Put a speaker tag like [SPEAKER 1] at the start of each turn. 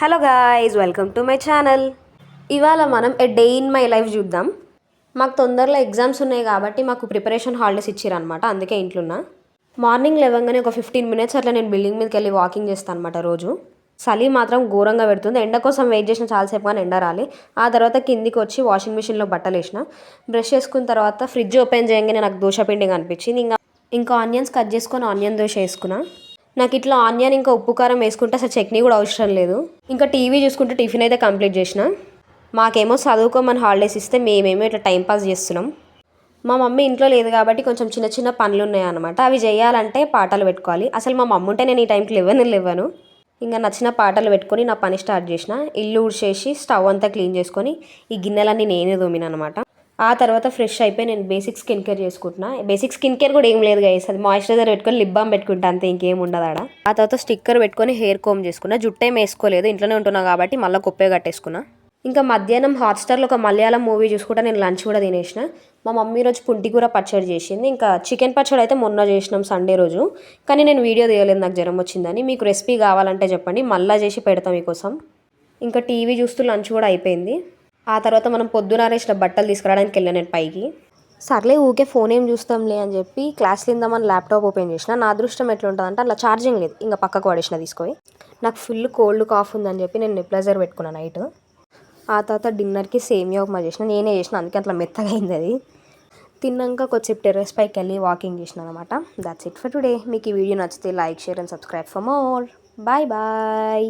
[SPEAKER 1] Hello guys, welcome to my channel. ఇవాళ మనం ఏ day in my life చూద్దాం. మాకు తొందరలో ఎగ్జామ్స్ ఉన్నాయి కాబట్టి మాకు ప్రిపరేషన్ హాలిడేస్ ఇచ్చారనమాట. అందుకే ఇంట్లో ఉన్నా. మార్నింగ్ లేవగానే ఒక 15 మినిట్స్ అట్లా నేను బిల్డింగ్ మీదకి వెళ్ళి వాకింగ్ చేస్తాను అనమాట రోజు. చలి మాత్రం ఘోరంగా పెడుతుంది. ఎండ కోసం వెయిట్ చేసిన చాలాసేపు కానీ ఎండ రాలి. ఆ తర్వాత కిందికి వచ్చి వాషింగ్ మిషన్లో బట్టలు వేసిన. బ్రష్ చేసుకున్న తర్వాత ఫ్రిడ్జ్ ఓపెన్ చేయగానే నాకు దోశ పిండి కనిపించింది. ఇంకా ఆనియన్స్ కట్ చేసుకొని ఆనియన్ దోశ వేసుకున్నా. నాకు ఇట్లా ఆనియన్ ఇంకా ఉప్పు కారం వేసుకుంటే అసలు చట్నీ కూడా అవసరం లేదు. ఇంకా టీవీ చూసుకుంటే టిఫిన్ అయితే కంప్లీట్ చేసిన. మాకేమో చదువుకోమని హాలిడేస్ ఇస్తే మేమేమో ఇట్లా టైంపాస్ చేస్తున్నాం. మా మమ్మీ ఇంట్లో లేదు కాబట్టి కొంచెం చిన్న చిన్న పనులు ఉన్నాయన్నమాట. అవి చేయాలంటే పాటలు పెట్టుకోవాలి. అసలు మా మమ్మీ ఉంటే నేను ఈ టైంకి లేవను. ఇంకా నచ్చిన పాటలు పెట్టుకొని నా పని స్టార్ట్ చేసిన. ఇల్లు ఊడ్చేసి స్టవ్ అంతా క్లీన్ చేసుకొని ఈ గిన్నెలన్నీ నేనే దోమిన అనమాట. ఆ తర్వాత ఫ్రెష్ అయిపోయి నేను బేసిక్ స్కిన్ కేర్ చేసుకుంటున్నా. బేసిక్ స్కిన్ కేర్ కూడా ఏం లేదు గైస్, అది మాయిశ్చరైజర్ పెట్టుకొని లిప్ బామ్ పెట్టుకుంటా అంతే, ఇంకేం ఉండదు ఆడ. ఆ తర్వాత స్టిక్కర్ పెట్టుకొని హెయిర్ కోమ్ చేసుకున్నా. జుట్టేం వేసుకోలేదు, ఇంట్లోనే ఉంటున్నా కాబట్టి మళ్ళీ కుప్పే కట్టేసుకున్నా. ఇంకా మధ్యాహ్నం హాట్స్టార్లో ఒక మలయాళం మూవీ చూసుకుంటా నేను లంచ్ కూడా తినేసిన. మా మమ్మీ రోజు పుంటికూర పచ్చడి చేసింది. ఇంకా చికెన్ పచ్చడి అయితే మొన్న చేసినాం సండే రోజు, కానీ నేను వీడియో తీయలేదు నాకు జ్వరం వచ్చిందని. మీకు రెసిపీ కావాలంటే చెప్పండి, మళ్ళీ చేసి పెడతాం మీకోసం. ఇంకా టీవీ చూస్తూ లంచ్ కూడా అయిపోయింది. ఆ తర్వాత మనం పొద్దున ఆరేసిన బట్టలు తీసుకురావడానికి వెళ్ళాను నేను పైకి. సర్లే ఊకే ఫోన్ ఏం చూస్తాంలే అని చెప్పి క్లాస్లో ఇందామని ల్యాప్టాప్ ఓపెన్ చేసిన. నా అదృష్టం ఎట్లుంటుందంటే అలా ఛార్జింగ్ లేదు, ఇంకా పక్కకు పడేసిన తీసుకొని. నాకు ఫుల్ కోల్డ్ కాఫ్ ఉందని చెప్పి నేను నెప్లైజర్ పెట్టుకున్నాను నైట్. ఆ తర్వాత డిన్నర్కి సేమియా ఉప్మా చేసిన, నేనే చేసిన, అందుకే అట్లా మెత్తగా అయింది అది. తిన్నాక కొద్దిసేపు టెర్రస్ పైకి వెళ్ళి వాకింగ్ చేసిన అనమాట. That's it for today. మీకు ఈ వీడియో నచ్చితే like, share and subscribe for more. Bye bye.